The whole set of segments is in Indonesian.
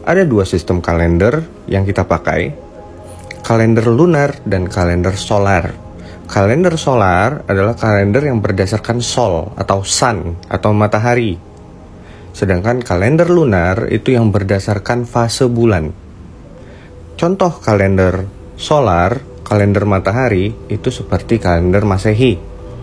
Ada dua sistem kalender yang kita pakai, kalender lunar dan kalender solar. Kalender solar adalah kalender yang berdasarkan sol atau sun atau matahari. Sedangkan kalender lunar itu yang berdasarkan fase bulan. Contoh kalender solar, kalender matahari itu seperti kalender Masehi.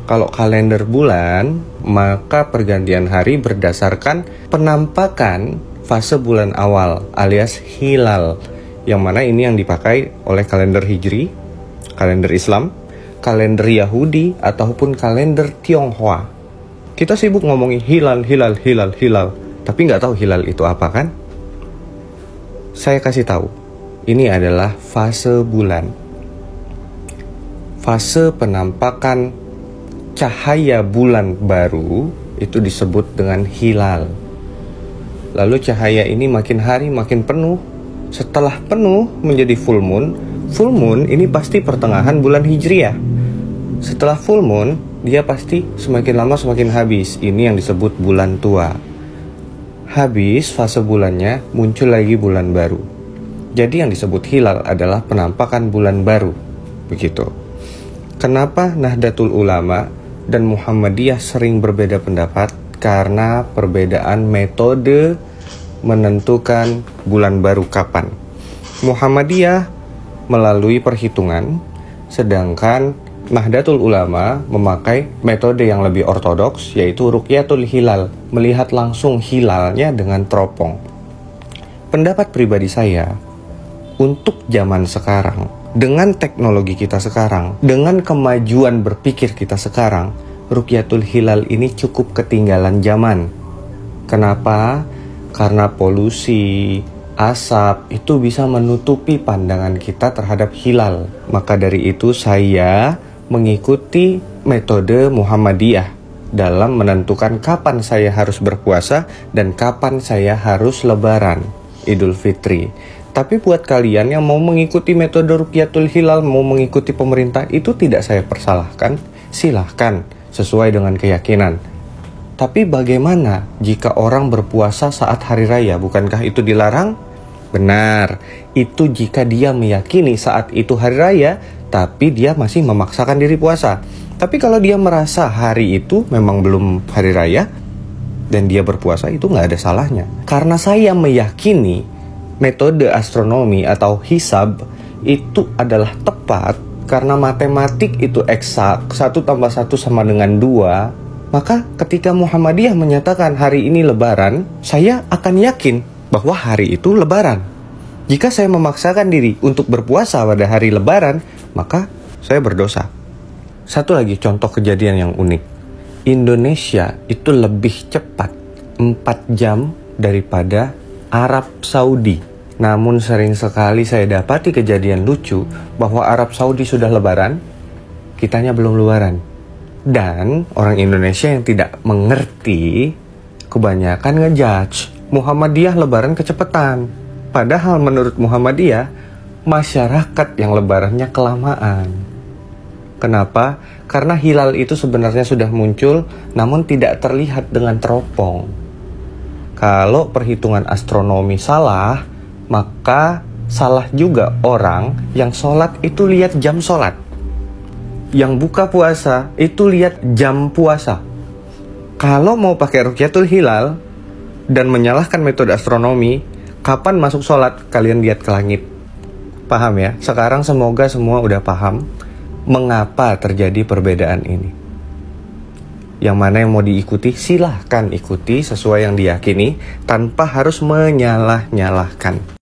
Kalau kalender bulan, maka pergantian hari berdasarkan penampakan fase bulan awal alias hilal, yang mana ini yang dipakai oleh kalender Hijri, kalender Islam, kalender Yahudi, ataupun kalender Tionghoa. Kita sibuk ngomongin hilal, tapi nggak tahu hilal itu apa kan? Saya kasih tahu, ini adalah fase bulan. Fase penampakan cahaya bulan baru itu disebut dengan hilal. Lalu cahaya ini makin hari makin penuh. Setelah penuh menjadi full moon. Full moon ini pasti pertengahan bulan Hijriah. Setelah full moon, dia pasti semakin lama semakin habis. Ini yang disebut bulan tua. Habis fase bulannya, muncul lagi bulan baru. Jadi yang disebut hilal adalah penampakan bulan baru. Begitu. Kenapa Nahdlatul Ulama dan Muhammadiyah sering berbeda pendapat? Karena perbedaan metode menentukan bulan baru kapan. Muhammadiyah melalui perhitungan, sedangkan Nahdlatul Ulama memakai metode yang lebih ortodoks, yaitu Ruqyatul Hilal, melihat langsung hilalnya dengan teropong. Pendapat pribadi saya, untuk zaman sekarang, dengan teknologi kita sekarang, dengan kemajuan berpikir kita sekarang, Ruqyatul Hilal ini cukup ketinggalan zaman. Kenapa? Karena polusi, asap itu bisa menutupi pandangan kita terhadap hilal. Maka dari itu saya mengikuti metode Muhammadiyah dalam menentukan kapan saya harus berpuasa dan kapan saya harus lebaran Idul Fitri. Tapi buat kalian yang mau mengikuti metode Ruqyatul Hilal, mau mengikuti pemerintah, itu tidak saya persalahkan. Silahkan, sesuai dengan keyakinan. Tapi bagaimana jika orang berpuasa saat hari raya? Bukankah itu dilarang? Benar, itu jika dia meyakini saat itu hari raya, tapi dia masih memaksakan diri puasa. Tapi kalau dia merasa hari itu memang belum hari raya, dan dia berpuasa, itu nggak ada salahnya. Karena saya meyakini metode astronomi atau hisab itu adalah tepat, karena matematik itu eksak, 1 tambah 1 sama dengan 2. Maka ketika Muhammadiyah menyatakan hari ini lebaran, saya akan yakin bahwa hari itu lebaran. Jika saya memaksakan diri untuk berpuasa pada hari lebaran, maka saya berdosa. Satu lagi contoh kejadian yang unik. Indonesia itu lebih cepat 4 jam daripada Arab Saudi. Namun sering sekali saya dapati kejadian lucu bahwa Arab Saudi sudah lebaran, kitanya belum lebaran. Dan orang Indonesia yang tidak mengerti kebanyakan ngejudge Muhammadiyah lebaran kecepatan. Padahal menurut Muhammadiyah, masyarakat yang lebarannya kelamaan. Kenapa? Karena hilal itu sebenarnya sudah muncul, namun tidak terlihat dengan teropong. Kalau perhitungan astronomi salah, maka salah juga orang yang sholat itu lihat jam sholat. Yang buka puasa itu lihat jam puasa. Kalau mau pakai Ruqyatul Hilal dan menyalahkan metode astronomi, kapan masuk sholat kalian lihat ke langit. Paham ya? Sekarang semoga semua udah paham mengapa terjadi perbedaan ini. Yang mana yang mau diikuti, silahkan ikuti sesuai yang diyakini tanpa harus menyalah-nyalahkan.